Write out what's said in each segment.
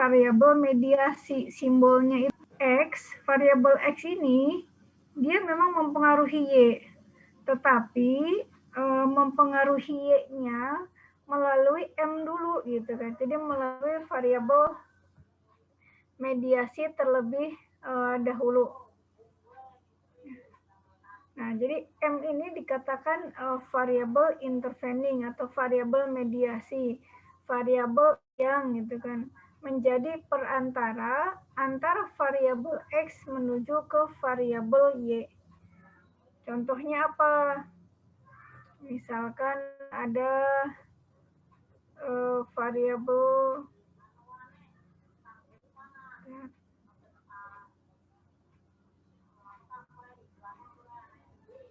variabel mediasi, simbolnya itu X, variabel X ini dia memang mempengaruhi Y, tetapi mempengaruhi Y-nya melalui M dulu gitu kan. Jadi melalui variabel mediasi terlebih dahulu. Nah, jadi M ini dikatakan variabel intervening atau variabel mediasi, variabel yang gitu kan menjadi perantara antara variabel X menuju ke variabel Y. Contohnya apa? Misalkan ada variabel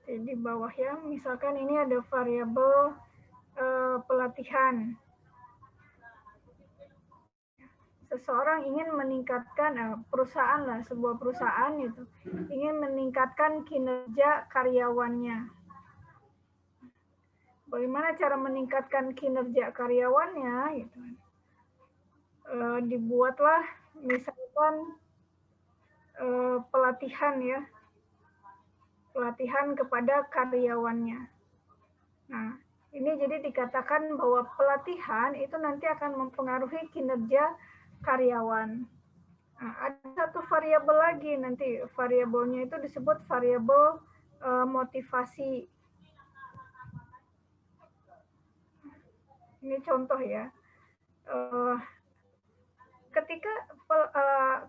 di bawah ya, misalkan ini ada variabel pelatihan. Seseorang ingin meningkatkan perusahaan lah, sebuah perusahaan itu ingin meningkatkan kinerja karyawannya. Bagaimana cara meningkatkan kinerja karyawannya? Gitu. Dibuatlah misalkan pelatihan ya, pelatihan kepada karyawannya. Nah, ini jadi dikatakan bahwa pelatihan itu nanti akan mempengaruhi kinerja karyawan. Nah, ada satu variabel lagi, nanti variabelnya itu disebut variabel motivasi. Ini contoh ya.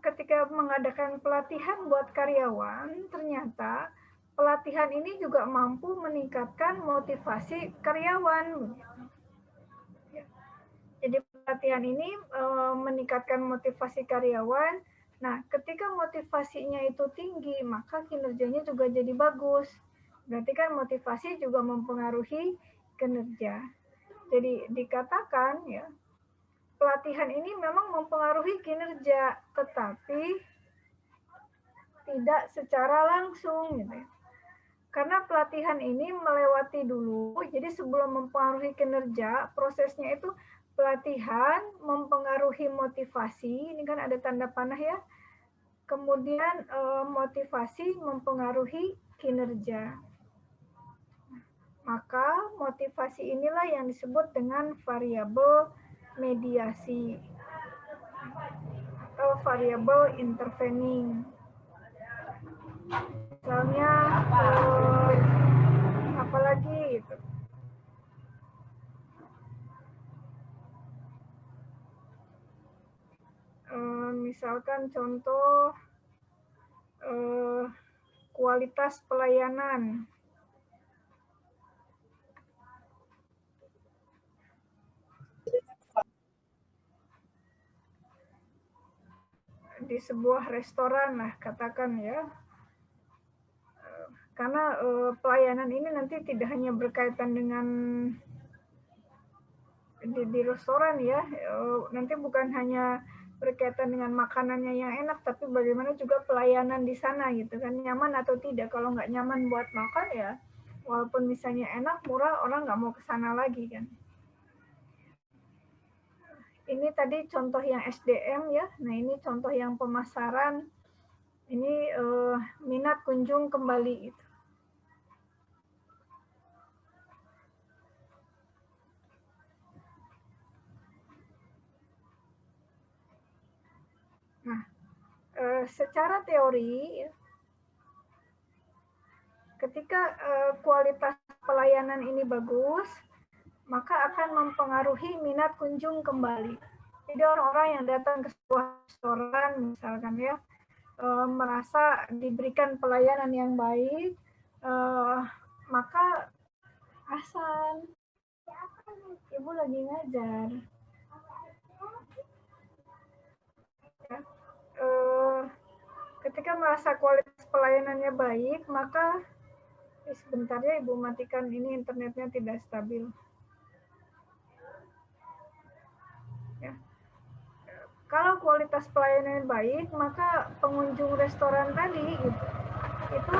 Ketika mengadakan pelatihan buat karyawan, ternyata pelatihan ini juga mampu meningkatkan motivasi karyawan. Jadi pelatihan ini meningkatkan motivasi karyawan. Nah, ketika motivasinya itu tinggi, maka kinerjanya juga jadi bagus. Berarti kan motivasi juga mempengaruhi kinerja. Jadi dikatakan ya, pelatihan ini memang mempengaruhi kinerja, tetapi tidak secara langsung gitu ya. Karena pelatihan ini melewati dulu, jadi sebelum mempengaruhi kinerja, prosesnya itu pelatihan mempengaruhi motivasi, ini kan ada tanda panah ya. Kemudian motivasi mempengaruhi kinerja. Maka motivasi inilah yang disebut dengan variabel mediasi atau variabel intervening. Misalnya apalagi gitu. Misalkan contoh kualitas pelayanan. Di sebuah restoran lah katakan ya. Karena pelayanan ini nanti tidak hanya berkaitan dengan di restoran ya, nanti bukan hanya berkaitan dengan makanannya yang enak, tapi bagaimana juga pelayanan di sana gitu kan, nyaman atau tidak. Kalau nggak nyaman buat makan ya, walaupun misalnya enak, murah, orang nggak mau ke sana lagi kan. Ini tadi contoh yang SDM ya, nah ini contoh yang pemasaran, ini minat kunjung kembali gitu. Nah, secara teori, ketika kualitas pelayanan ini bagus, maka akan mempengaruhi minat kunjung kembali. Jadi orang-orang yang datang ke sebuah restoran, misalkan ya, merasa diberikan pelayanan yang baik, maka Hasan, ibu lagi ngajar. Ketika merasa kualitas pelayanannya baik, maka sebentar ya ibu matikan ini internetnya tidak stabil. Ya. Kalau kualitas pelayanan baik, maka pengunjung restoran tadi itu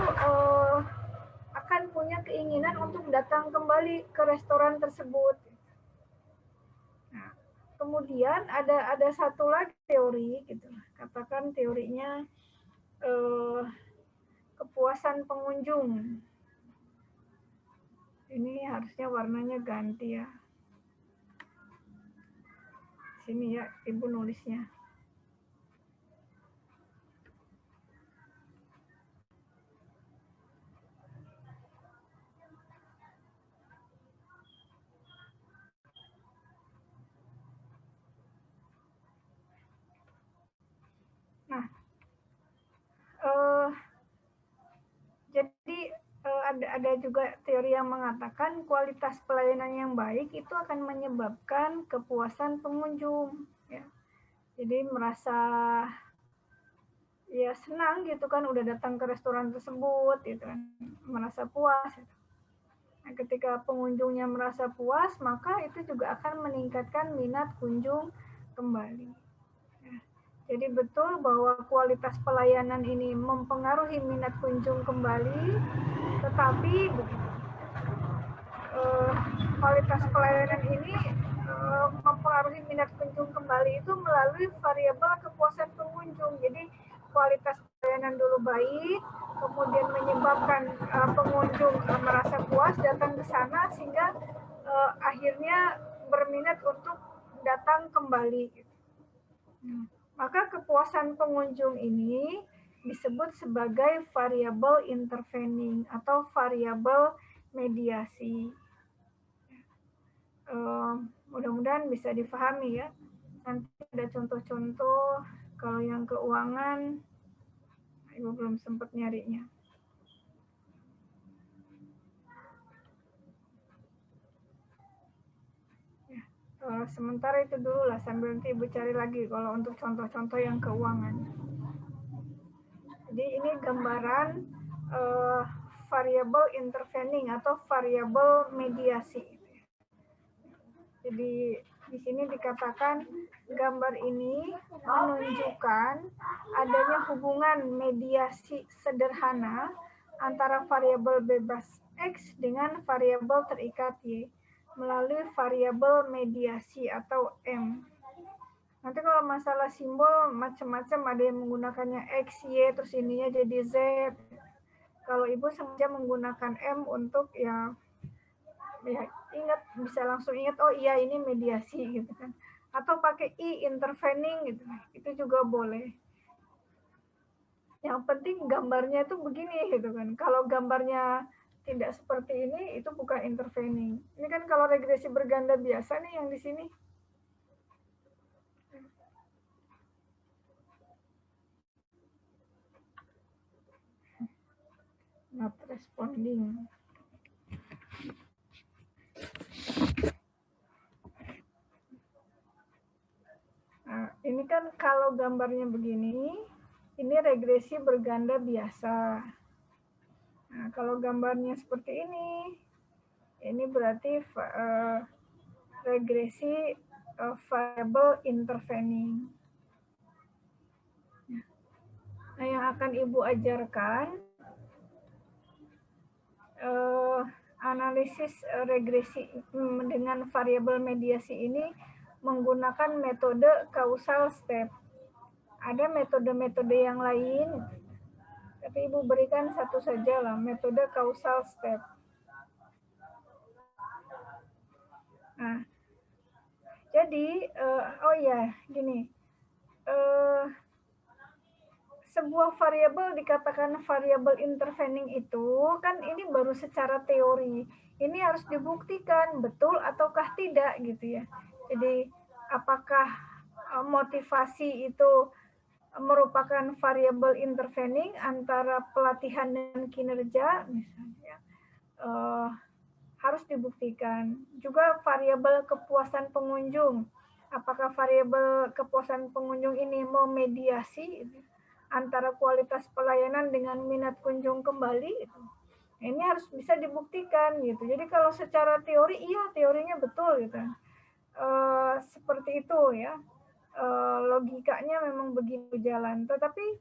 akan punya keinginan untuk datang kembali ke restoran tersebut. Nah, kemudian ada satu lagi teori gitu, katakan teorinya kepuasan pengunjung. Ini harusnya warnanya ganti ya. Sini ya, Ibu nulisnya. Nah, jadi ada juga teori yang mengatakan kualitas pelayanan yang baik itu akan menyebabkan kepuasan pengunjung. Ya. Jadi merasa ya senang gitu kan, udah datang ke restoran tersebut, gitu kan, merasa puas. Gitu. Nah, ketika pengunjungnya merasa puas, maka itu juga akan meningkatkan minat kunjung kembali. Jadi betul bahwa kualitas pelayanan ini mempengaruhi minat kunjung kembali, tetapi kualitas pelayanan ini mempengaruhi minat kunjung kembali itu melalui variabel kepuasan pengunjung. Jadi kualitas pelayanan dulu baik, kemudian menyebabkan pengunjung merasa puas datang ke sana sehingga akhirnya berminat untuk datang kembali. Maka kepuasan pengunjung ini disebut sebagai variabel intervening atau variabel mediasi. Mudah-mudahan bisa difahami ya. Nanti ada contoh-contoh. Kalau yang keuangan, Ibu belum sempat nyarinya. Sementara itu dulu lah, sambil nanti Ibu cari lagi kalau untuk contoh-contoh yang keuangan. Jadi ini gambaran variabel intervening atau variabel mediasi. Jadi di sini dikatakan gambar ini menunjukkan adanya hubungan mediasi sederhana antara variabel bebas X dengan variabel terikat Y melalui variabel mediasi atau M. Nanti kalau masalah simbol macam-macam, ada yang menggunakannya X, Y, terus ininya jadi Z. Kalau Ibu sengaja menggunakan M untuk ya ingat, bisa langsung ingat, oh iya ini mediasi gitu kan. Atau pakai I, intervening gitu. Itu juga boleh. Yang penting gambarnya itu begini gitu kan. Kalau gambarnya tidak seperti ini, itu bukan intervening. Ini kan kalau regresi berganda biasa nih yang di sini. Not responding. Nah, ini kan kalau gambarnya begini, ini regresi berganda biasa. Nah, kalau gambarnya seperti ini berarti regresi variable intervening. Nah, yang akan Ibu ajarkan analisis regresi dengan variabel mediasi ini menggunakan metode causal step. Ada metode-metode yang lain, tapi Ibu berikan satu saja lah, metode causal step. Nah, jadi, oh ya, gini, sebuah variabel dikatakan variabel intervening itu kan ini baru secara teori. Ini harus dibuktikan betul ataukah tidak gitu ya. Jadi apakah motivasi itu merupakan variabel intervening antara pelatihan dan kinerja misalnya, harus dibuktikan. Juga variabel kepuasan pengunjung. Apakah variabel kepuasan pengunjung ini memediasi antara kualitas pelayanan dengan minat kunjung kembali? Ini harus bisa dibuktikan gitu. Jadi kalau secara teori, iya teorinya betul gitu. Seperti itu ya. Logikanya memang begitu jalan. Tetapi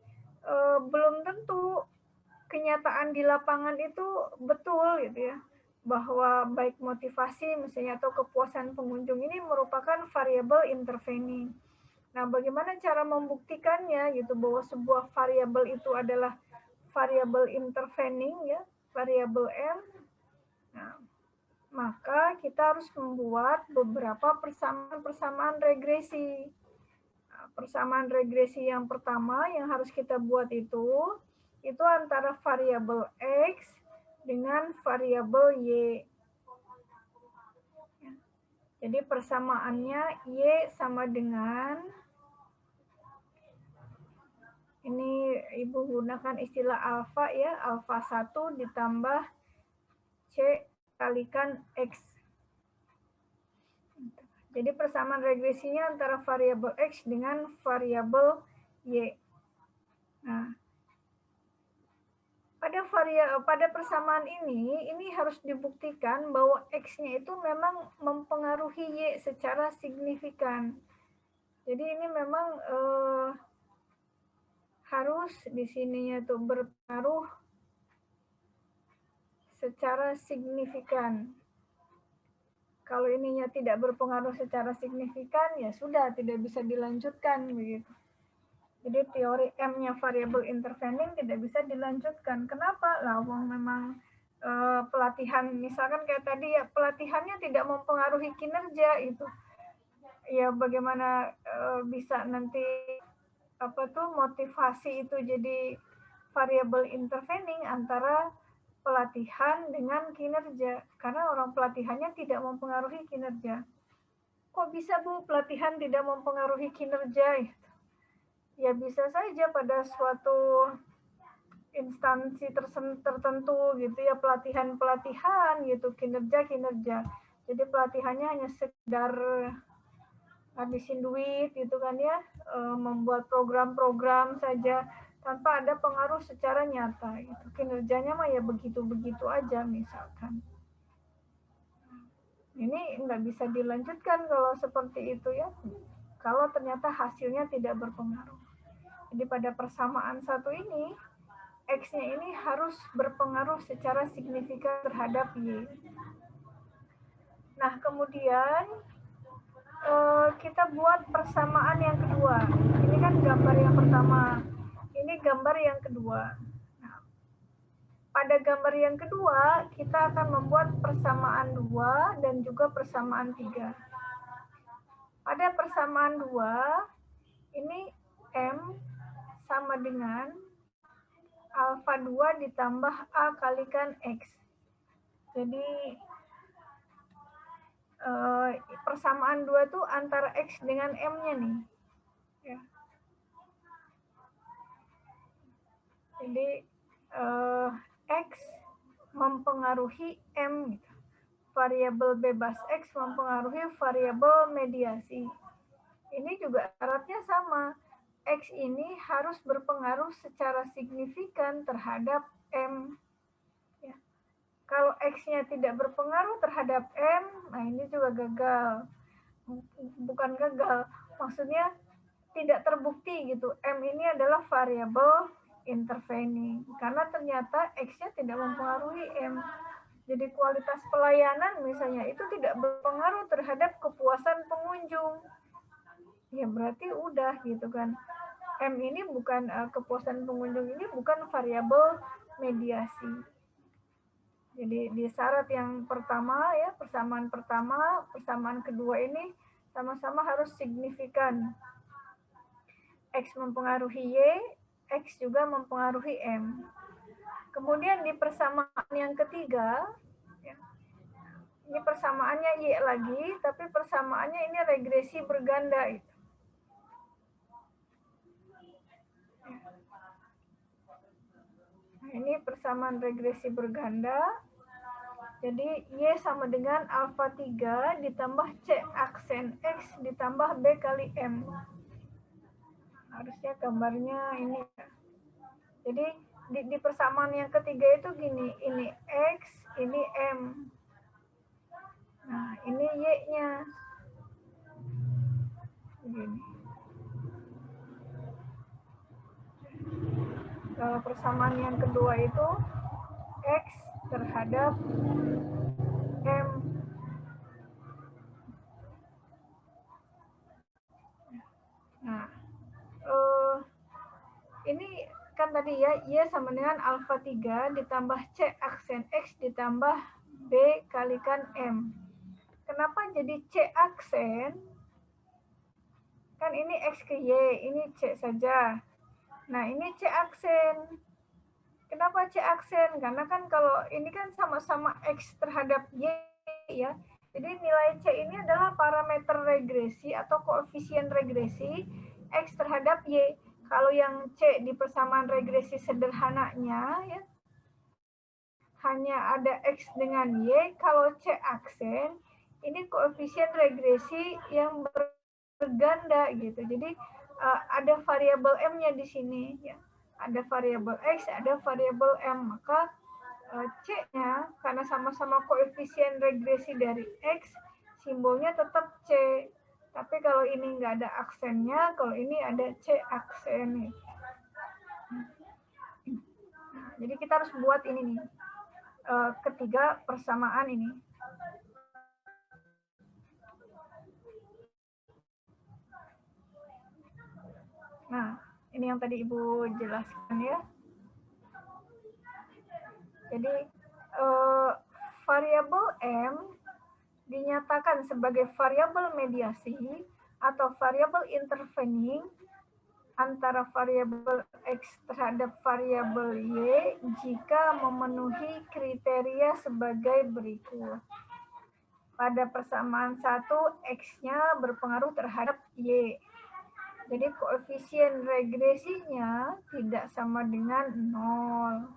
belum tentu kenyataan di lapangan itu betul gitu ya. bahwa baik motivasi misalnya atau kepuasan pengunjung ini merupakan variabel intervening. Nah, bagaimana cara membuktikannya gitu bahwa sebuah variabel itu adalah variabel intervening ya, variabel M. Nah, maka kita harus membuat beberapa persamaan regresi. Nah, persamaan regresi yang pertama yang harus kita buat itu antara variabel X dengan variabel Y. Jadi persamaannya Y sama dengan, ini Ibu gunakan istilah alfa ya, alfa 1 ditambah C kalikan X. Jadi persamaan regresinya antara variabel X dengan variabel Y. Nah, pada persamaan ini harus dibuktikan bahwa X-nya itu memang mempengaruhi Y secara signifikan. Jadi ini memang harus di sininya tuh berpengaruh secara signifikan. Kalau ininya tidak berpengaruh secara signifikan, ya sudah tidak bisa dilanjutkan begitu. Jadi teori M-nya variabel intervening tidak bisa dilanjutkan. Kenapa? Lah, memang pelatihan, misalkan kayak tadi ya, pelatihannya tidak mempengaruhi kinerja itu. Ya bagaimana bisa nanti motivasi itu jadi variabel intervening antara pelatihan dengan kinerja, karena orang pelatihannya tidak mempengaruhi kinerja. Kok bisa Bu pelatihan tidak mempengaruhi kinerja? Ya bisa saja pada suatu instansi tertentu gitu ya, pelatihan gitu, kinerja. Jadi pelatihannya hanya sekedar habisin duit gitu kan ya, membuat program-program saja tanpa ada pengaruh secara nyata gitu. Kinerjanya mah ya begitu-begitu aja misalkan. Ini nggak bisa dilanjutkan kalau seperti itu ya, kalau ternyata hasilnya tidak berpengaruh. Jadi pada persamaan satu ini, X-nya ini harus berpengaruh secara signifikan terhadap Y. Nah, kemudian kita buat persamaan yang kedua. Ini kan gambar yang pertama. Ini gambar yang kedua. Nah, pada gambar yang kedua, kita akan membuat persamaan 2 dan juga persamaan 3. Pada persamaan 2, ini M sama dengan alfa 2 ditambah A kalikan X. Jadi persamaan 2 itu antara X dengan M-nya nih. Ya. Jadi X mempengaruhi M. Gitu. Variabel bebas X mempengaruhi variabel mediasi. Ini juga syaratnya sama. X ini harus berpengaruh secara signifikan terhadap M. Ya. Kalau X-nya tidak berpengaruh terhadap M, nah ini juga gagal. Bukan gagal, maksudnya tidak terbukti gitu. M ini adalah variabel intervening. Karena ternyata X-nya tidak mempengaruhi M. Jadi kualitas pelayanan misalnya itu tidak berpengaruh terhadap kepuasan pengunjung. Ya berarti udah gitu kan. M ini bukan kepuasan pengunjung ini bukan variabel mediasi. Jadi di syarat yang pertama ya, persamaan pertama, persamaan kedua ini sama-sama harus signifikan. X mempengaruhi Y, X juga mempengaruhi M. Kemudian di persamaan yang ketiga, ya, ini persamaannya Y lagi, tapi persamaannya ini regresi berganda. Nah, ini persamaan regresi berganda. Jadi Y sama dengan alfa 3 ditambah C aksen X ditambah B kali M. Harusnya gambarnya ini. Jadi di persamaan yang ketiga itu gini, ini X, ini M. Nah, ini Y-nya. Begini. Kalau persamaan yang kedua itu X terhadap ini kan tadi ya, Y sama dengan alfa 3 ditambah C aksen X ditambah B kalikan M. Kenapa jadi C aksen? Kan ini X ke Y, ini C saja. Nah, ini C aksen. Kenapa C aksen? Karena kan kalau ini kan sama-sama X terhadap Y ya. Jadi nilai C ini adalah parameter regresi atau koefisien regresi X terhadap Y. Kalau yang C di persamaan regresi sederhananya ya, hanya ada X dengan Y. Kalau C aksen, ini koefisien regresi yang berganda gitu. Jadi ada variabel M-nya di sini ya. Ada variabel X, ada variabel M. Maka C-nya karena sama-sama koefisien regresi dari X, simbolnya tetap C. Tapi kalau ini nggak ada aksennya, kalau ini ada C aksen. Jadi kita harus buat ini nih, ketiga persamaan ini. Nah, ini yang tadi Ibu jelaskan ya. Jadi variabel M dinyatakan sebagai variabel mediasi atau variabel intervening antara variabel X terhadap variabel Y jika memenuhi kriteria sebagai berikut. Pada persamaan 1, X-nya berpengaruh terhadap Y. Jadi koefisien regresinya tidak sama dengan 0.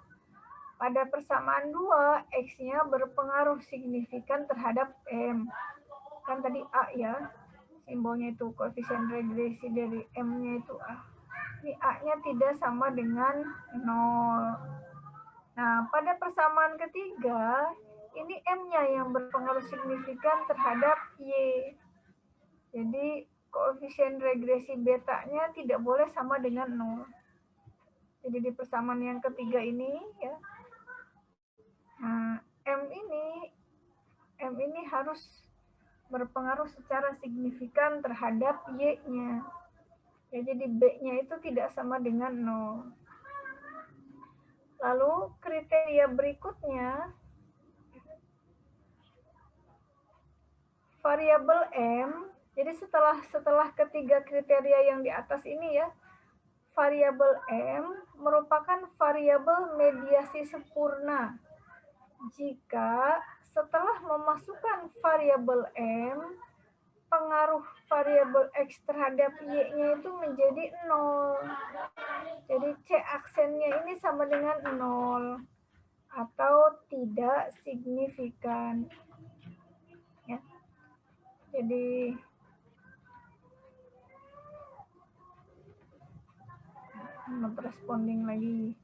Pada persamaan 2, X-nya berpengaruh signifikan terhadap M. Kan tadi A ya, simbolnya itu koefisien regresi dari M-nya itu A. Ini A-nya tidak sama dengan 0. Nah, pada persamaan ketiga, ini M-nya yang berpengaruh signifikan terhadap Y. Jadi, koefisien regresi betanya tidak boleh sama dengan 0. Jadi, di persamaan yang ketiga ini, ya, nah, M ini harus berpengaruh secara signifikan terhadap Y-nya. Ya, jadi B-nya itu tidak sama dengan 0. Lalu kriteria berikutnya, variabel M. Jadi setelah ketiga kriteria yang di atas ini ya, variabel M merupakan variabel mediasi sempurna jika setelah memasukkan variabel M, pengaruh variabel X terhadap Y-nya itu menjadi 0. Jadi C aksennya ini sama dengan 0 atau tidak signifikan. Ya. Jadi not responding lagi.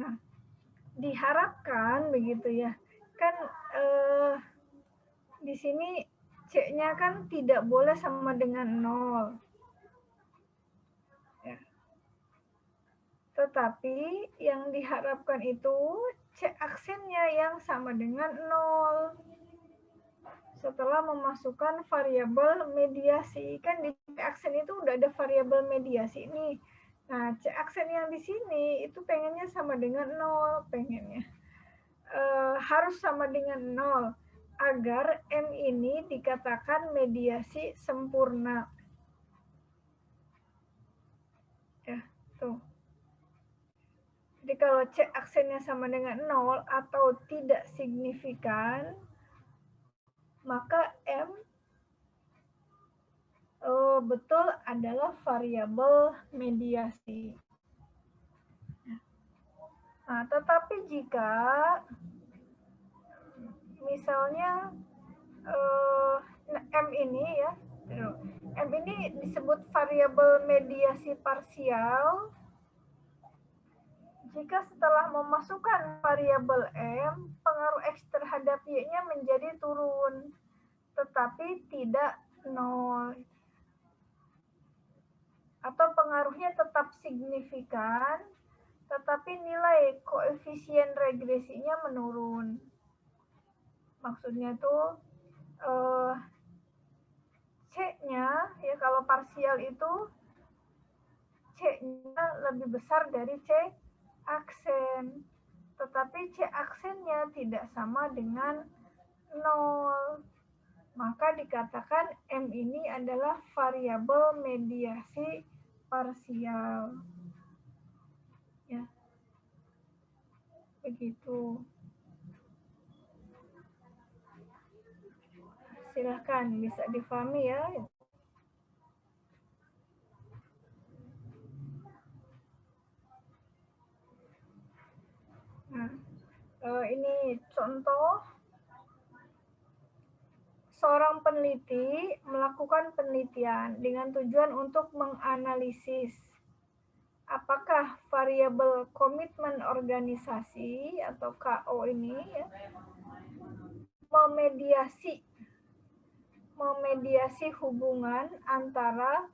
Nah, diharapkan begitu ya. Kan di sini C-nya kan tidak boleh sama dengan 0. Ya. Tetapi yang diharapkan itu C aksennya yang sama dengan 0. Setelah memasukkan variabel mediasi. Kan di C aksen itu udah ada variabel mediasi nih. Nah, C aksen yang di sini itu pengennya sama dengan 0, pengennya. Harus sama dengan 0 agar M ini dikatakan mediasi sempurna. Ya, tuh. Jadi kalau C aksennya sama dengan 0 atau tidak signifikan, maka M betul adalah variabel mediasi. Nah, tetapi jika misalnya M ini ya, M ini disebut variabel mediasi parsial jika setelah memasukkan variabel M, pengaruh X terhadap Y-nya menjadi turun, tetapi tidak 0. Atau pengaruhnya tetap signifikan, tetapi nilai koefisien regresinya menurun. Maksudnya itu C-nya ya kalau parsial itu C-nya lebih besar dari C aksen. Tetapi C aksennya tidak sama dengan 0. Maka dikatakan M ini adalah variabel mediasi parsial. Ya. Begitu. Silahkan bisa difahami ya. Nah, ini contoh seorang peneliti melakukan penelitian dengan tujuan untuk menganalisis apakah variabel komitmen organisasi atau KO ini ya, memediasi hubungan antara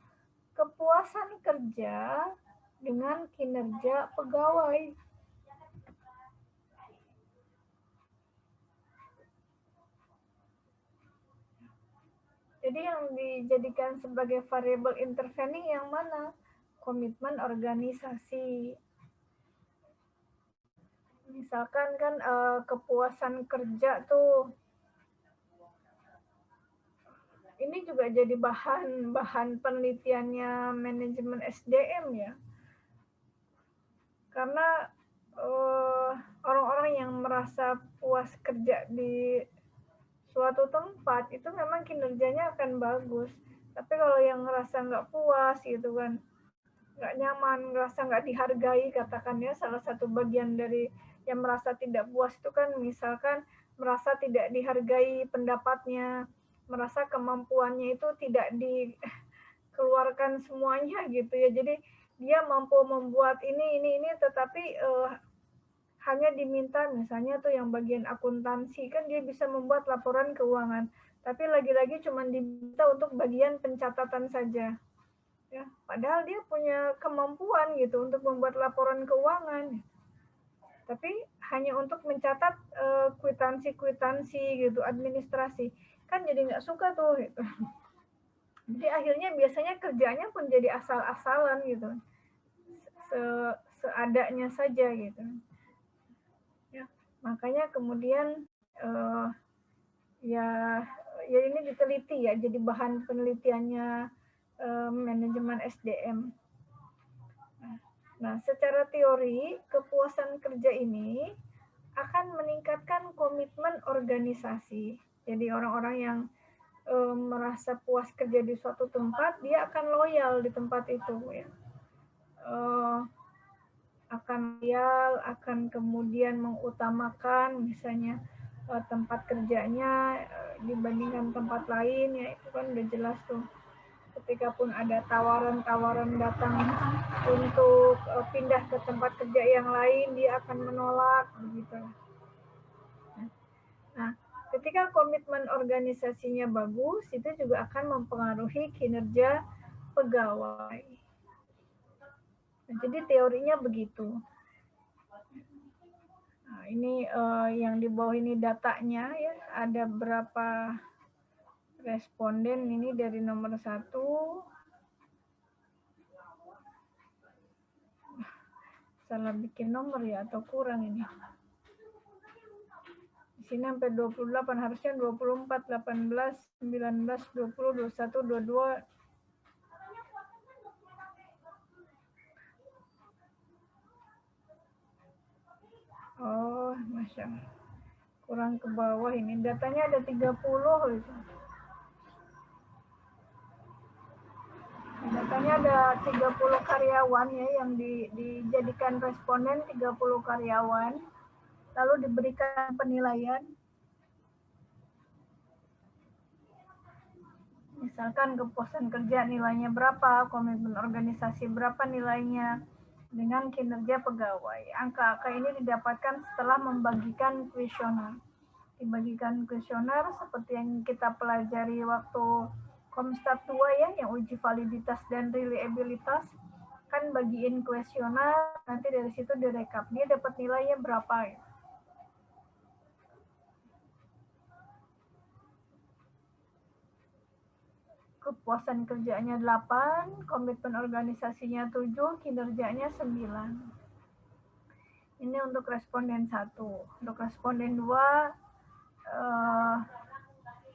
kepuasan kerja dengan kinerja pegawai. Jadi yang dijadikan sebagai variabel intervening yang mana? Komitmen organisasi. Misalkan kan kepuasan kerja tuh, ini juga jadi bahan penelitiannya manajemen SDM ya. Karena orang-orang yang merasa puas kerja di suatu tempat itu memang kinerjanya akan bagus. Tapi kalau yang ngerasa nggak puas gitu kan, nggak nyaman, ngerasa nggak dihargai, katakan ya, salah satu bagian dari yang merasa tidak puas itu kan misalkan merasa tidak dihargai pendapatnya, merasa kemampuannya itu tidak dikeluarkan semuanya gitu ya. Jadi dia mampu membuat ini, tetapi hanya diminta misalnya tuh yang bagian akuntansi kan dia bisa membuat laporan keuangan, tapi lagi-lagi cuma diminta untuk bagian pencatatan saja. Ya, padahal dia punya kemampuan gitu untuk membuat laporan keuangan. Tapi hanya untuk mencatat kwitansi-kwitansi gitu, administrasi. Kan jadi nggak suka tuh gitu. Jadi akhirnya biasanya kerjanya pun jadi asal-asalan gitu. Seadanya saja gitu. Makanya kemudian ya ini diteliti ya, jadi bahan penelitiannya manajemen SDM. Nah, secara teori kepuasan kerja ini akan meningkatkan komitmen organisasi. Jadi orang-orang yang merasa puas kerja di suatu tempat, dia akan loyal di tempat itu ya. Akan loyal, akan kemudian mengutamakan misalnya tempat kerjanya dibandingkan tempat lain ya, itu kan udah jelas tuh. Ketika pun ada tawaran-tawaran datang untuk pindah ke tempat kerja yang lain, dia akan menolak begitu. Nah, ketika komitmen organisasinya bagus, itu juga akan mempengaruhi kinerja pegawai. Nah, jadi teorinya begitu. Nah, ini yang di bawah ini datanya ya, ada berapa responden ini dari nomor 1. Salah bikin nomor ya atau kurang ini. Di sini sampai 28, harusnya 24, 18, 19, 20, 21, 22. Oh, Masya Allah. Kurang ke bawah ini. Datanya ada 30 itu. Datanya ada 30 karyawan ya yang dijadikan responden 30 karyawan. Lalu diberikan penilaian. Misalkan kepuasan kerja nilainya berapa, komitmen organisasi berapa nilainya, dengan kinerja pegawai. Angka-angka ini didapatkan setelah membagikan kuesioner. Dibagikan kuesioner seperti yang kita pelajari waktu Komstat 2 ya, yang uji validitas dan reliabilitas, kan bagiin kuesioner, nanti dari situ direkap, dia dapat nilainya berapa ya. kepuasan kerjanya 8, komitmen organisasinya 7, kinerjanya 9. Ini untuk responden 1. Untuk responden 2,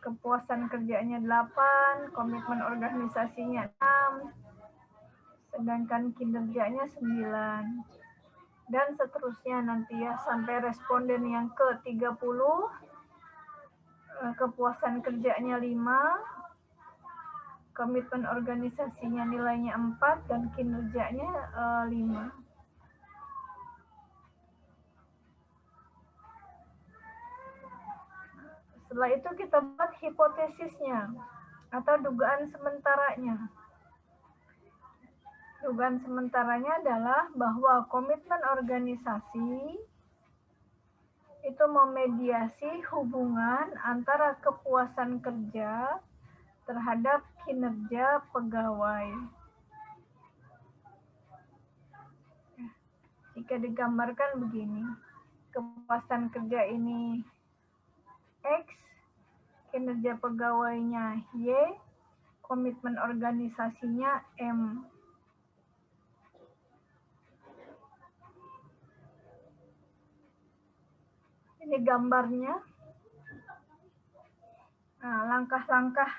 kepuasan kerjanya 8, komitmen organisasinya 6, sedangkan kinerjanya 9. Dan seterusnya nanti ya, sampai responden yang ke-30, kepuasan kerjanya 5, komitmen organisasinya nilainya 4, dan kinerjanya 5. Setelah itu kita buat hipotesisnya atau dugaan sementaranya. Dugaan sementaranya adalah bahwa komitmen organisasi itu memediasi hubungan antara kepuasan kerja terhadap kinerja pegawai. Jika digambarkan begini, kepuasan kerja ini X, kinerja pegawainya Y, komitmen organisasinya M. Ini gambarnya. Nah, langkah-langkah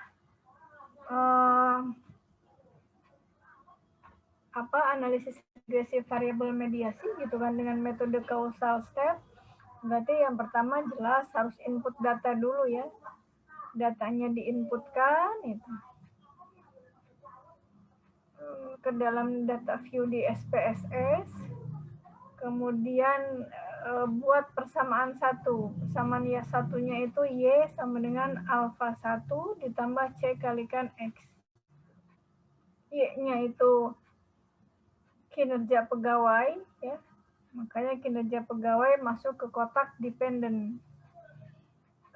analisis regresi variabel mediasi gitu kan dengan metode causal step. Berarti yang pertama jelas harus input data dulu ya. Datanya diinputkan itu ke dalam data view di SPSS. Kemudian buat persamaan satu. Persamaan ya satunya itu Y sama dengan alfa 1 ditambah C kalikan X. Y-nya itu kinerja pegawai ya. Makanya kinerja pegawai masuk ke kotak dependent.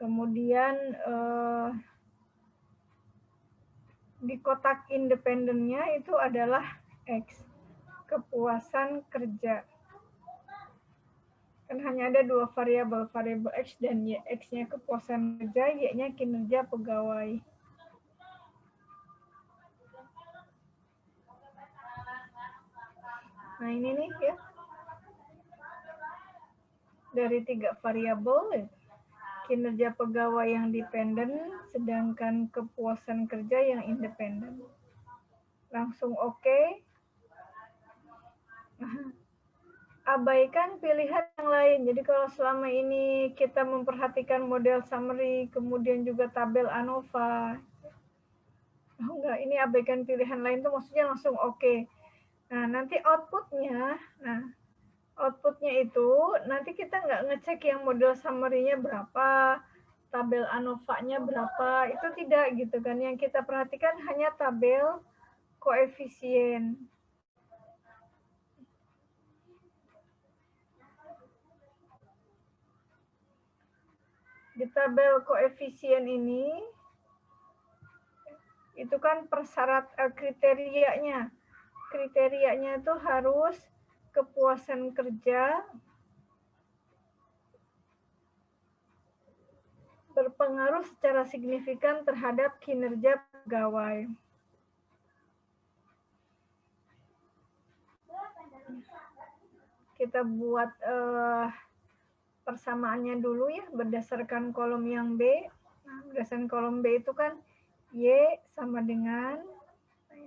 Kemudian di kotak independennya itu adalah X, kepuasan kerja. Kan hanya ada dua variabel, variabel X dan Y. X-nya kepuasan kerja, Y-nya kinerja pegawai. Nah ini nih ya, dari 3 variabel, kinerja pegawai yang dependen, sedangkan kepuasan kerja yang independen. Langsung oke. Abaikan pilihan yang lain. Jadi kalau selama ini kita memperhatikan model summary, kemudian juga tabel ANOVA, enggak, ini abaikan pilihan lain tuh maksudnya langsung oke. Nah, nanti outputnya itu nanti kita nggak ngecek yang model summary-nya berapa, tabel ANOVA-nya berapa, itu tidak gitu kan. Yang kita perhatikan hanya tabel koefisien. Di tabel koefisien ini, itu kan persyarat kriterianya. Kriterianya itu harus kepuasan kerja berpengaruh secara signifikan terhadap kinerja pegawai. Kita buat persamaannya dulu ya, berdasarkan kolom yang B. Nah, berdasarkan kolom B itu kan Y sama dengan,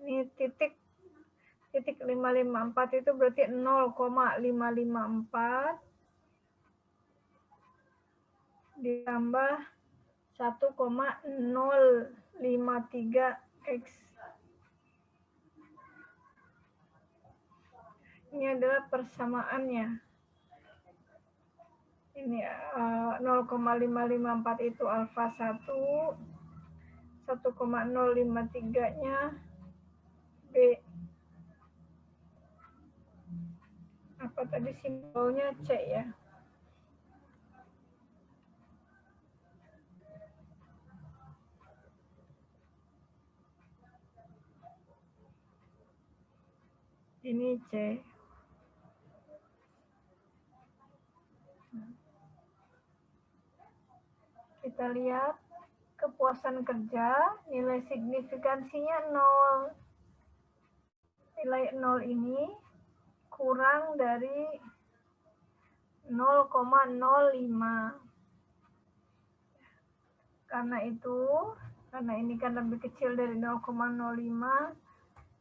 ini titik 554 itu berarti 0,554 ditambah 1,053 X. Ini adalah persamaannya. Ini 0,554 itu alfa 1, 1,053-nya B. Apa tadi simbolnya C ya? Ini C. Kita lihat kepuasan kerja, nilai signifikansinya 0. Nilai 0 ini kurang dari 0,05. Karena ini kan lebih kecil dari 0,05,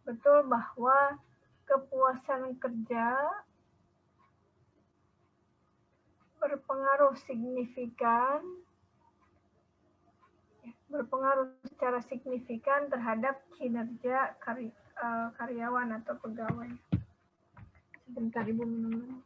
betul bahwa kepuasan kerja berpengaruh secara signifikan terhadap kinerja karyawan atau pegawai. Sebentar Ibu minum.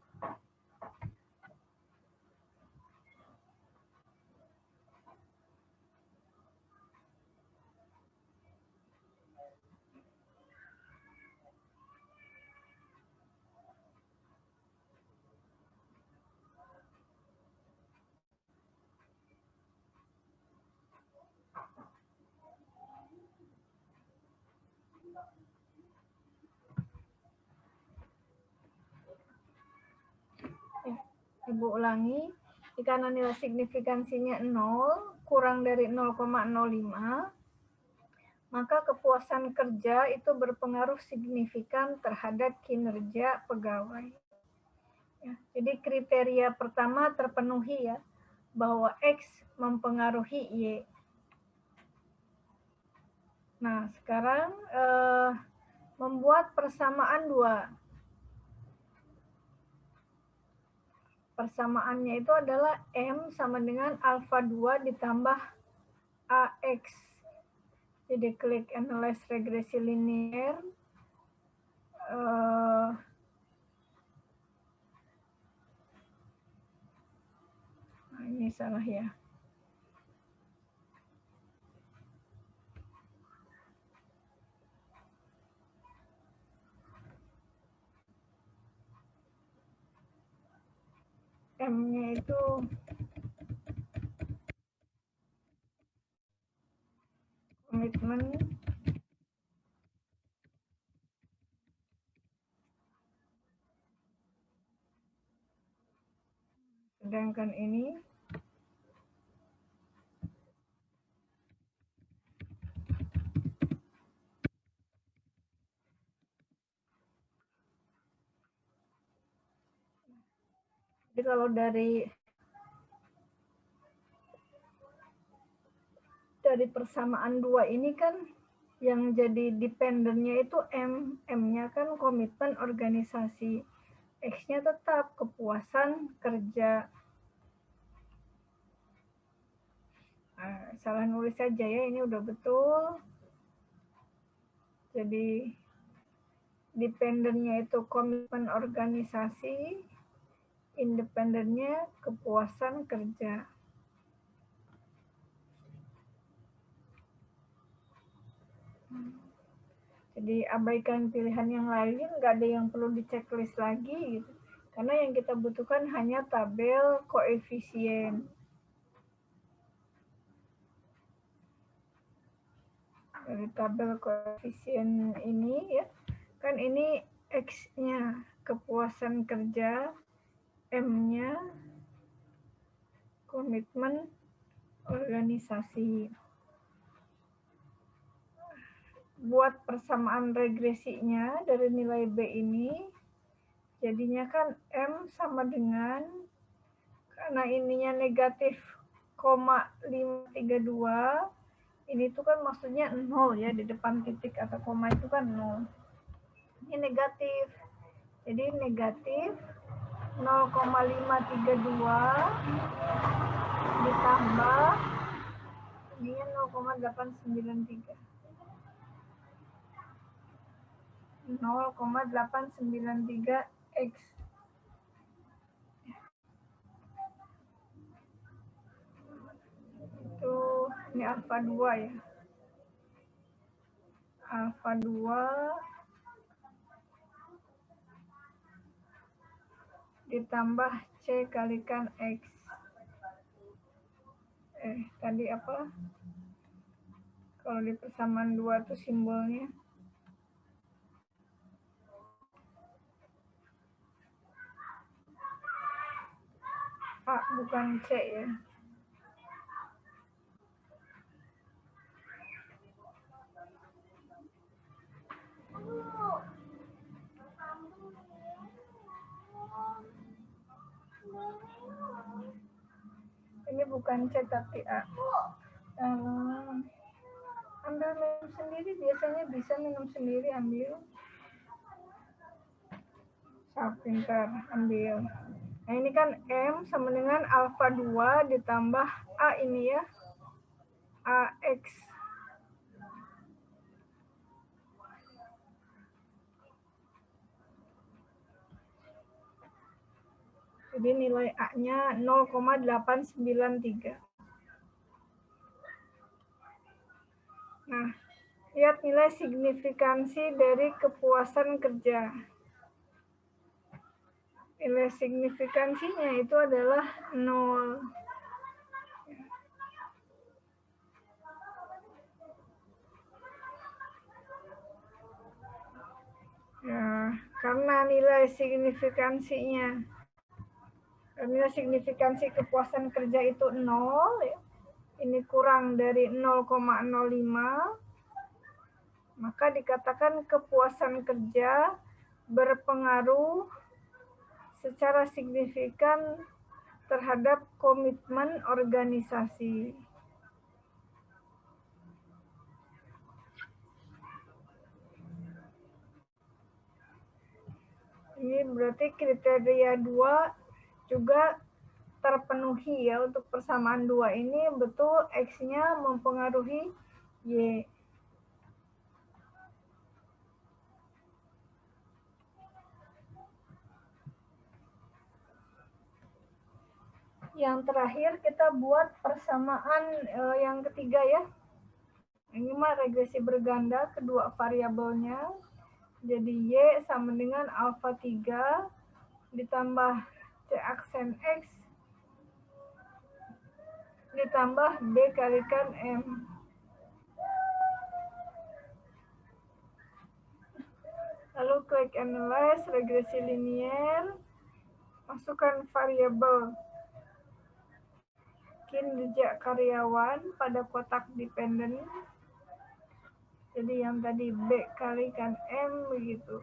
Ibu ulangi, karena nilai signifikansinya 0, kurang dari 0,05, maka kepuasan kerja itu berpengaruh signifikan terhadap kinerja pegawai. Ya, jadi kriteria pertama terpenuhi ya, bahwa X mempengaruhi Y. Nah, sekarang membuat persamaan 2. Persamaannya itu adalah M sama dengan alfa 2 ditambah AX. Jadi klik analyze regresi linear. Nah, ini salah ya. M-nya itu komitmen, sedangkan ini jadi kalau dari persamaan 2 ini kan yang jadi dependennya itu M. M-nya kan komitmen organisasi. X-nya tetap kepuasan kerja. Nah, salah nulis saja ya, ini udah betul. Jadi dependennya itu komitmen organisasi, independennya kepuasan kerja. Jadi abaikan pilihan yang lain, nggak ada yang perlu di-checklist lagi gitu. Karena yang kita butuhkan hanya tabel koefisien. Dari tabel koefisien ini ya, kan ini X-nya kepuasan kerja, M-nya komitmen organisasi. Buat persamaan regresinya dari nilai B ini, jadinya kan M sama dengan, karena ininya negatif 0,532, ini tuh kan maksudnya 0 ya, di depan titik atau koma itu kan 0. Ini negatif, jadi negatif 0,532 ditambah ininya 0,893. 0,893 X. Itu ini alfa 2 ya. Alfa 2 ditambah C kalikan X. Tadi apa? Kalau di persamaan 2 itu simbolnya A bukan C ya. bukan C tapi A. Ambil minum sendiri, biasanya bisa minum sendiri, ambil. Pintar, ambil. Nah ini kan M sama dengan alfa 2 ditambah A ini ya, AX. Jadi nilai A-nya 0,893. Nah, lihat nilai signifikansi dari kepuasan kerja. Nilai signifikansinya itu adalah 0. Ya, karena nilai signifikansi kepuasan kerja itu 0, ya. Ini kurang dari 0,05, maka dikatakan kepuasan kerja berpengaruh secara signifikan terhadap komitmen organisasi. Ini berarti kriteria 2 juga terpenuhi ya, untuk persamaan 2 ini betul X-nya mempengaruhi Y. Yang terakhir kita buat persamaan yang ketiga ya. Ini mah regresi berganda kedua variabelnya. Jadi Y sama dengan alfa 3 ditambah C aksen X ditambah B kalikan M. Lalu klik analyze regresi linier, masukkan variabel kinerja karyawan pada kotak dependen. Jadi yang tadi B kalikan M begitu.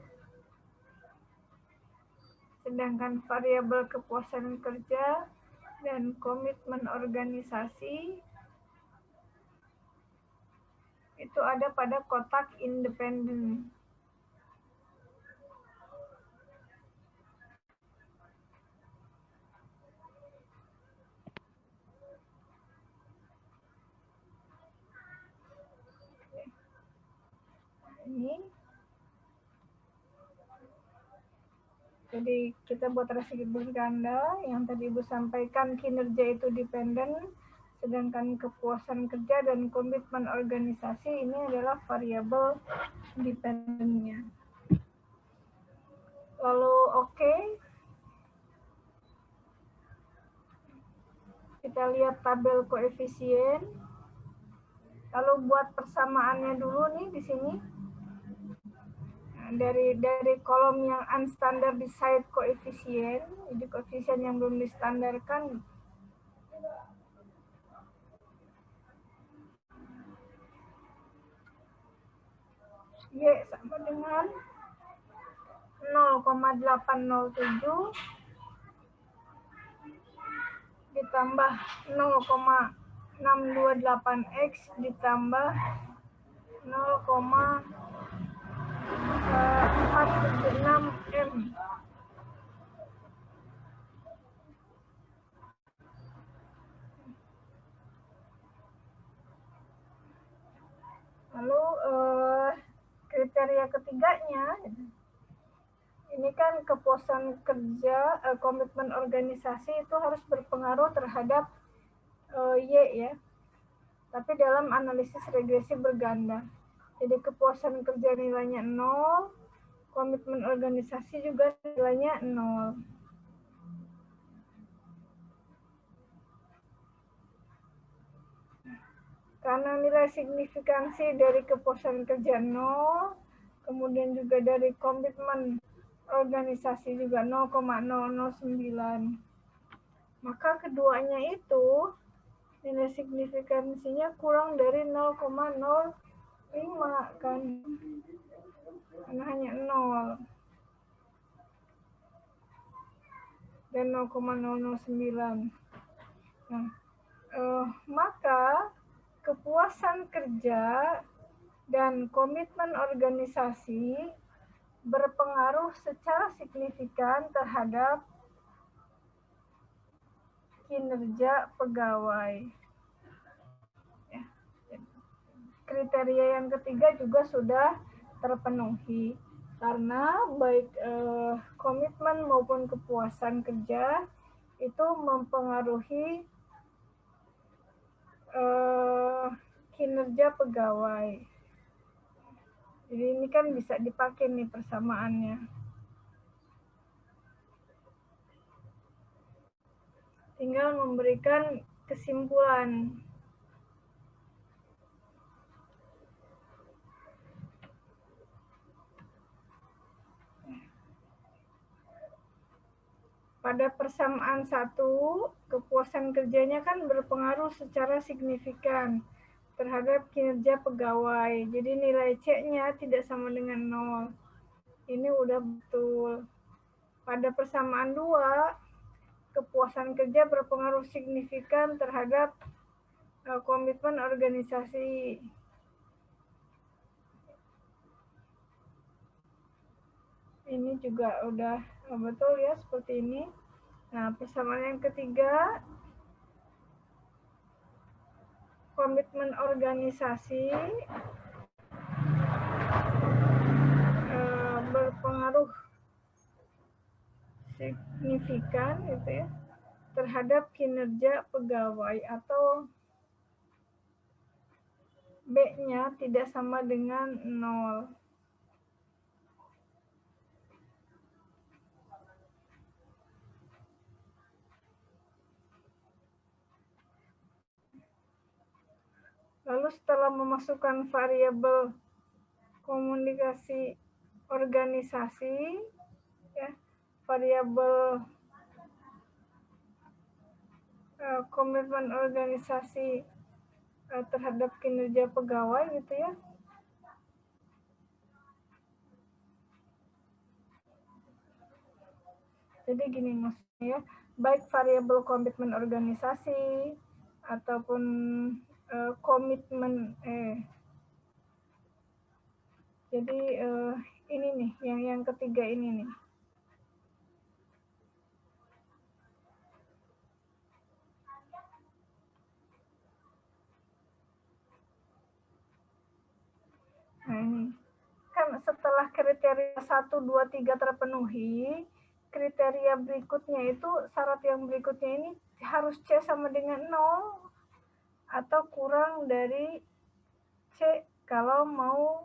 Sedangkan variabel kepuasan kerja dan komitmen organisasi itu ada pada kotak independen. Ini. Jadi kita buat regresi berganda, yang tadi Ibu sampaikan kinerja itu dependen, sedangkan kepuasan kerja dan komitmen organisasi ini adalah variabel dependennya. Lalu oke. Kita lihat tabel koefisien. Lalu buat persamaannya dulu nih di sini. Dari kolom yang unstandardized koefisien, jadi koefisien yang belum distandarkan. Y sama dengan 0,807 ditambah 0,628X ditambah 0,476M. Lalu kriteria ketiganya, ini kan kepuasan kerja, komitmen organisasi itu harus berpengaruh terhadap Y ya. Tapi dalam analisis regresi berganda. Jadi kepuasan kerja nilainya 0, komitmen organisasi juga nilainya 0. Karena nilai signifikansi dari kepuasan kerja 0, kemudian juga dari komitmen organisasi juga 0,009. Maka keduanya itu nilai signifikansinya kurang dari 0,05 kan. Karena hanya 0 dan 0,009. Nah, maka kepuasan kerja dan komitmen organisasi berpengaruh secara signifikan terhadap kinerja pegawai. Ya. Kriteria yang ketiga juga sudah terpenuhi karena baik komitmen maupun kepuasan kerja itu mempengaruhi kinerja pegawai. Jadi ini kan bisa dipakai nih persamaannya. Tinggal memberikan kesimpulan. Pada persamaan 1, kepuasan kerjanya kan berpengaruh secara signifikan terhadap kinerja pegawai. Jadi nilai C-nya tidak sama dengan 0. Ini udah betul. Pada persamaan 2, kepuasan kerja berpengaruh signifikan terhadap komitmen organisasi. Ini juga udah betul ya, seperti ini. Nah, persamaan yang ketiga, komitmen organisasi berpengaruh signifikan gitu ya terhadap kinerja pegawai, atau B-nya tidak sama dengan 0. Lalu setelah memasukkan variabel komunikasi organisasi, ya, variabel komitmen organisasi terhadap kinerja pegawai gitu ya. Jadi gini maksudnya, baik variabel komitmen organisasi ataupun komitmen jadi ini nih yang ketiga ini nih. Nah ini kan setelah kriteria 1, 2, 3 terpenuhi, kriteria berikutnya itu, syarat yang berikutnya ini harus C sama dengan 0 atau kurang dari C kalau mau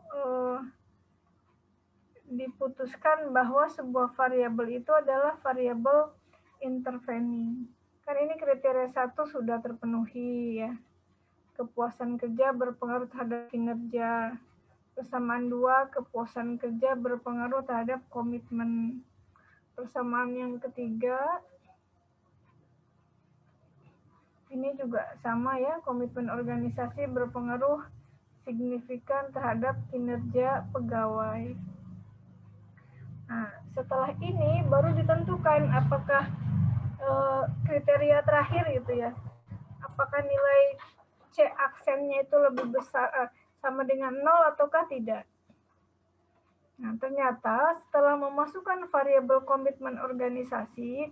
diputuskan bahwa sebuah variabel itu adalah variabel intervening. Kan ini kriteria 1 sudah terpenuhi ya. Kepuasan kerja berpengaruh terhadap kinerja. Persamaan 2, kepuasan kerja berpengaruh terhadap komitmen. Persamaan yang ketiga, ini juga sama ya, komitmen organisasi berpengaruh signifikan terhadap kinerja pegawai. Nah, setelah ini baru ditentukan apakah kriteria terakhir gitu ya. Apakah nilai C aksennya itu lebih besar sama dengan 0 ataukah tidak. Nah, ternyata setelah memasukkan variabel komitmen organisasi,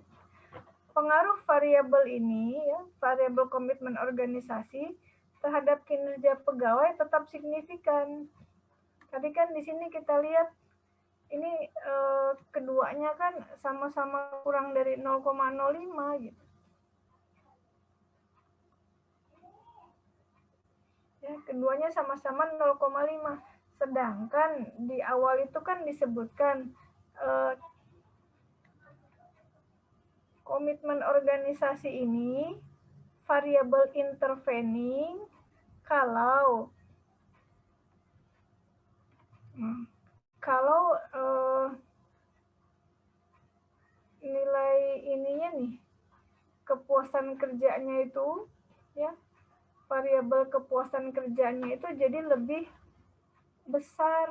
pengaruh variabel ini ya, variabel komitmen organisasi terhadap kinerja pegawai tetap signifikan. Tadi kan di sini kita lihat ini keduanya kan sama-sama kurang dari 0,05 gitu. Ya, keduanya sama-sama 0,5. Sedangkan di awal itu kan disebutkan komitmen organisasi ini variabel intervening kalau nilai ininya nih, kepuasan kerjanya itu ya, variabel kepuasan kerjanya itu jadi lebih besar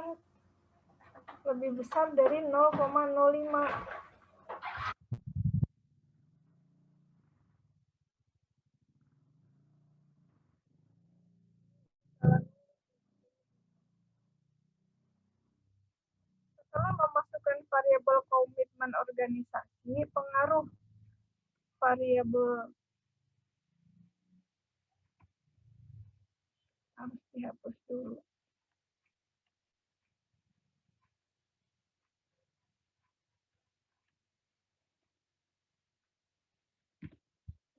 dari 0,05. Kalau memasukkan variabel komitmen organisasi, pengaruh variabel harus dihapus dulu.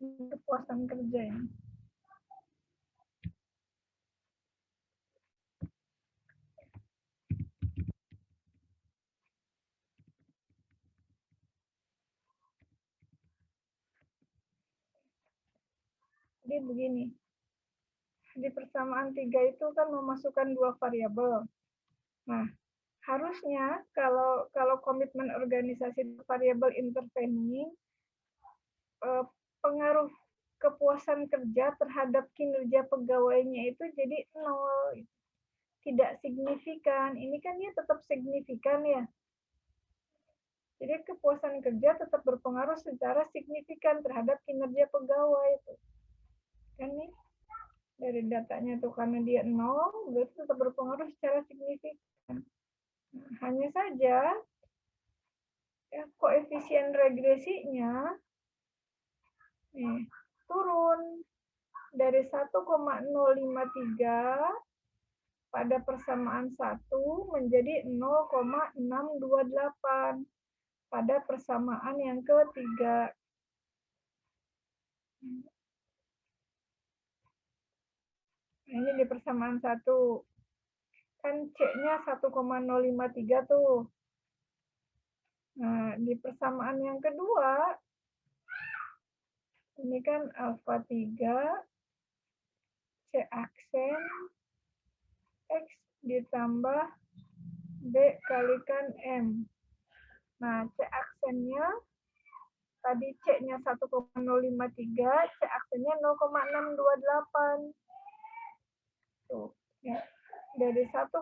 Kepuasan kerja ini. Jadi begini, di persamaan 3 itu kan memasukkan 2 variabel. Nah, harusnya kalau komitmen organisasi variabel intervening, pengaruh kepuasan kerja terhadap kinerja pegawainya itu jadi 0. Tidak signifikan. Ini kan dia tetap signifikan ya. Jadi kepuasan kerja tetap berpengaruh secara signifikan terhadap kinerja pegawai itu. Kan nih dari datanya tuh karena dia 0, berarti tetap berpengaruh secara signifikan. Nah, hanya saja ya, koefisien regresinya nih, turun dari 1,053 pada persamaan 1 menjadi 0,628 pada persamaan yang ketiga. Ini di persamaan 1. Kan C-nya 1,053 tuh. Nah, di persamaan yang kedua, ini kan alfa 3, C aksen, X ditambah B kalikan M. Nah, C aksennya, tadi C-nya 1,053, C aksennya 0,628. Tuh, ya. Dari 1,053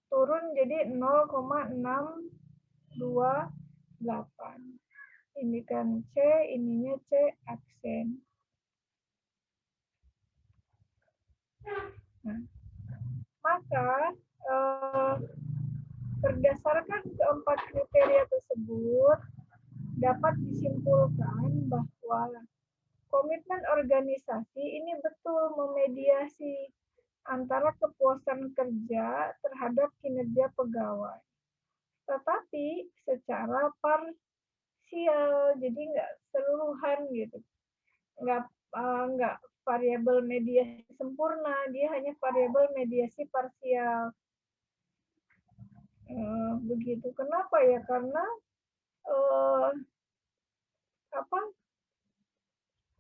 turun jadi 0,628. Ini kan C, ininya C aksen. Nah, maka berdasarkan keempat kriteria tersebut dapat disimpulkan bahwa komitmen organisasi ini betul memediasi antara kepuasan kerja terhadap kinerja pegawai. Tetapi secara parsial, jadi nggak seluruhan gitu. Nggak variabel mediasi sempurna, dia hanya variabel mediasi parsial. Begitu. Kenapa ya? Karena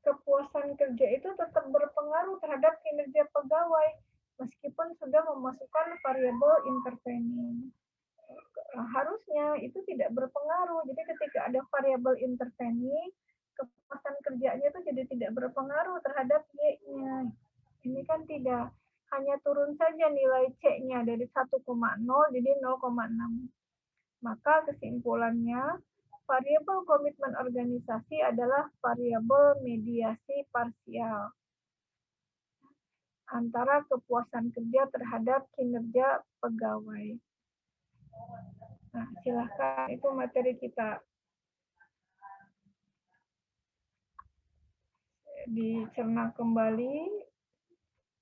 kepuasan kerja itu tetap berpengaruh terhadap kinerja pegawai meskipun sudah memasukkan variabel intervening. Harusnya itu tidak berpengaruh. Jadi ketika ada variabel intervening, kepuasan kerjanya itu jadi tidak berpengaruh terhadap Y-nya. Ini kan tidak. Hanya turun saja nilai C-nya dari 1,0 jadi 0,6. Maka kesimpulannya, variabel komitmen organisasi adalah variabel mediasi parsial antara kepuasan kerja terhadap kinerja pegawai. Nah, silahkan itu materi kita dicerna kembali.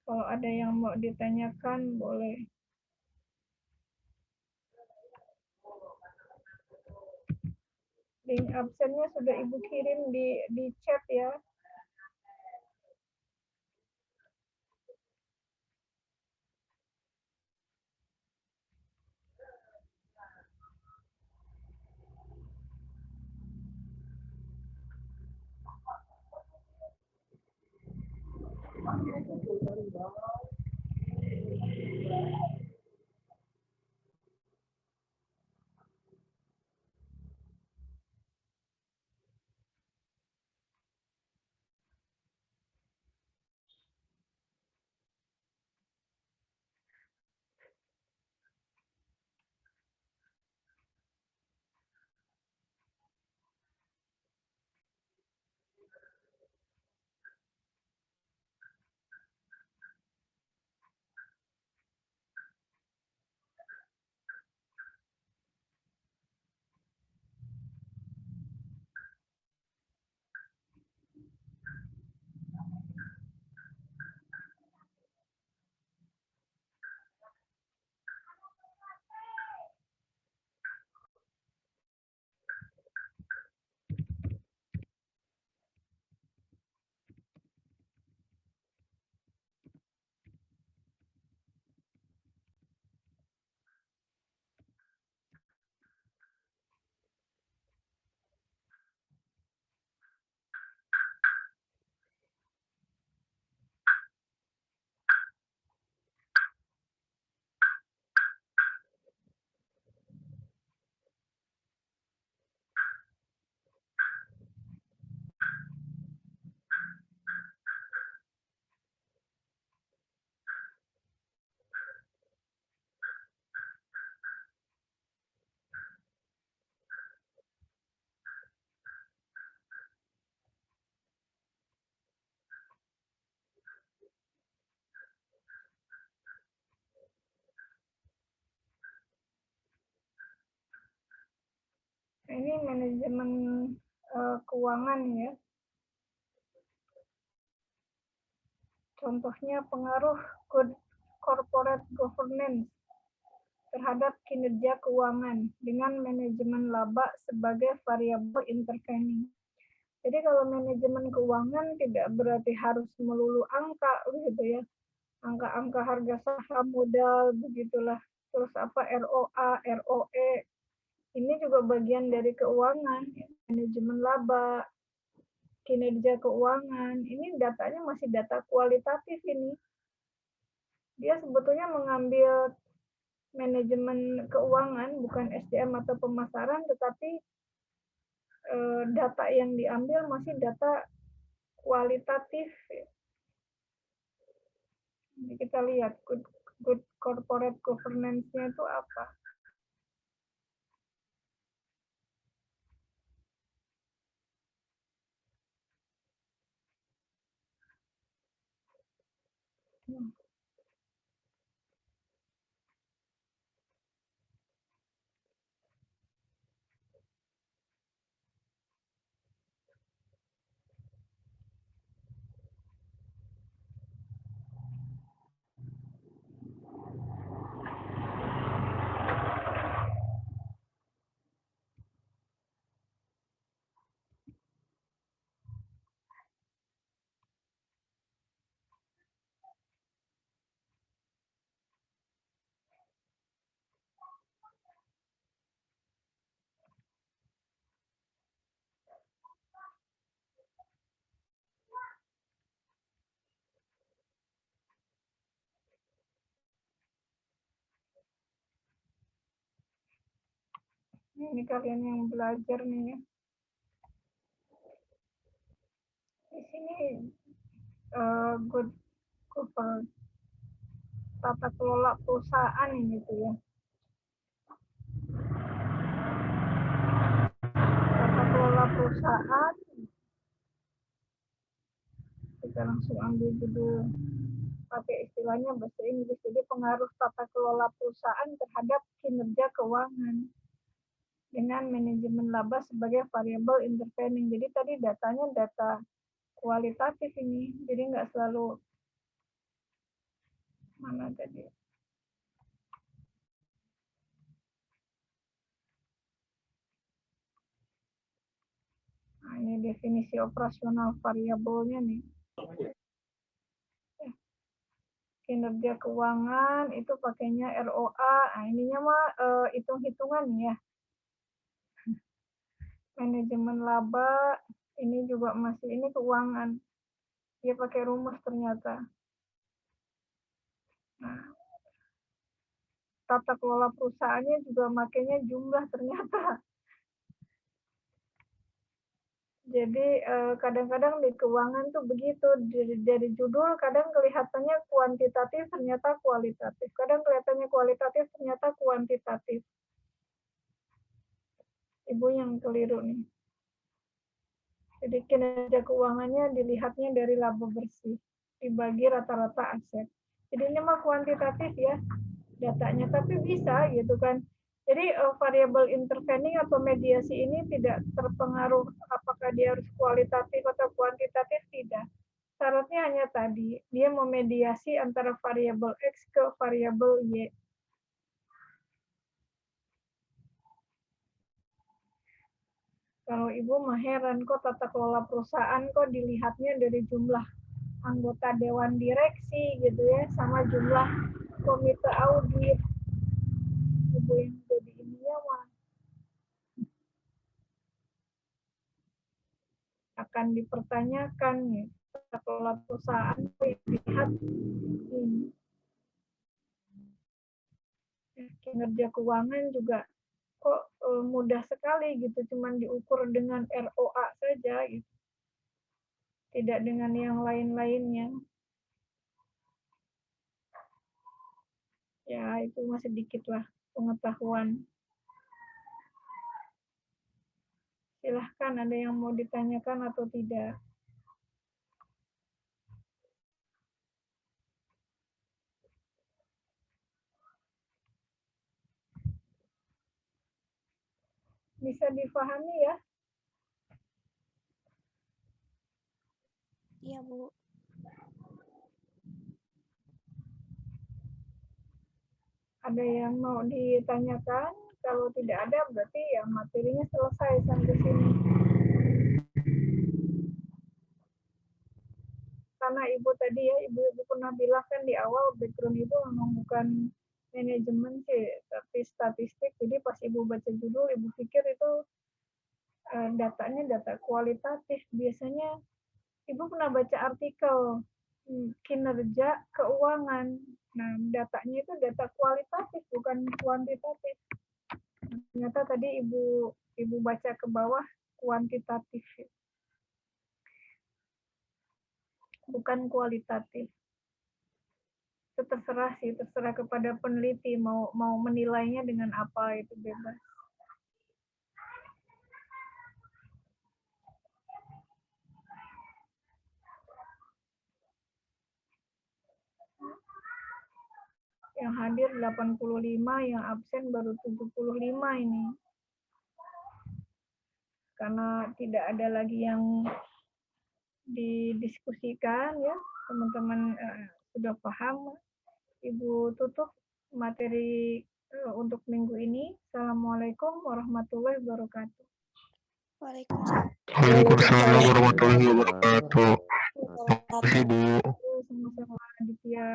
Kalau ada yang mau ditanyakan, boleh. Link absennya sudah Ibu kirim di chat ya. manajemen keuangan ya. Contohnya pengaruh good corporate governance terhadap kinerja keuangan dengan manajemen laba sebagai variabel intervening. Jadi kalau manajemen keuangan tidak berarti harus melulu angka gitu ya. Angka-angka harga saham modal begitulah. Terus apa ROA, ROE. Ini juga bagian dari keuangan, manajemen laba, kinerja keuangan. Ini datanya masih data kualitatif ini. Dia sebetulnya mengambil manajemen keuangan, bukan SDM atau pemasaran, tetapi data yang diambil masih data kualitatif. Jadi kita lihat good corporate governance-nya itu apa. Ini kalian yang belajar nih ya. Di sini good tata kelola perusahaan gitu ya. Tata kelola perusahaan. Kita langsung ambil judul, pakai istilahnya bahasa Inggris. Jadi pengaruh tata kelola perusahaan terhadap kinerja keuangan dengan manajemen laba sebagai variabel intervening. Jadi tadi datanya data kualitatif ini, jadi nggak selalu mana tadi. Nah, ini definisi operasional variabelnya nih. Kinerja keuangan itu pakainya ROA. Nah, ininya mah hitung-hitungan ya. Manajemen laba ini juga masih ini keuangan. Dia pakai rumus ternyata. Nah, tata kelola perusahaannya juga makanya jumlah ternyata. Jadi kadang-kadang di keuangan tuh begitu, dari judul kadang kelihatannya kuantitatif ternyata kualitatif, kadang kelihatannya kualitatif ternyata kuantitatif. Ibu yang keliru nih. Jadi kinerja keuangannya dilihatnya dari laba bersih, dibagi rata-rata aset. Jadi ini mah kuantitatif ya datanya, tapi bisa gitu kan. Jadi variabel intervening atau mediasi ini tidak terpengaruh apakah dia harus kualitatif atau kuantitatif, tidak. Syaratnya hanya tadi, dia memediasi antara variabel X ke variabel Y. Kalau ibu mah heran kok tata kelola perusahaan kok dilihatnya dari jumlah anggota dewan direksi gitu ya, sama jumlah komite audit. Ibu yang jadi ininya mah akan dipertanyakan nih, tata kelola perusahaan dilihat ini. Kinerja keuangan juga kok mudah sekali gitu, cuman diukur dengan ROA saja gitu. Tidak dengan yang lain-lainnya. Ya, itu masih sedikit lah pengetahuan. Silahkan ada yang mau ditanyakan atau tidak. Bisa difahami ya? Iya, Bu. Ada yang mau ditanyakan? Kalau tidak ada, berarti ya materinya selesai sampai sini. Karena Ibu tadi ya, Ibu pernah bilang kan di awal background Ibu memang bukan manajemen sih, tapi statistik. Jadi pas Ibu baca judul, Ibu pikir itu datanya data kualitatif. Biasanya Ibu pernah baca artikel kinerja keuangan. Nah, datanya itu data kualitatif, bukan kuantitatif. Ternyata tadi Ibu baca ke bawah kuantitatif, bukan kualitatif. Itu terserah sih, terserah kepada peneliti mau menilainya dengan apa, itu bebas. Yang hadir 85, yang absen baru 75 ini. Karena tidak ada lagi yang didiskusikan ya, teman-teman sudah paham. Ibu tutup materi untuk minggu ini. Assalamualaikum warahmatullahi wabarakatuh. Waalaikumsalam. Waalaikumsalam warahmatullahi wabarakatuh. Terima kasih, Bu. Sama-sama Aditya.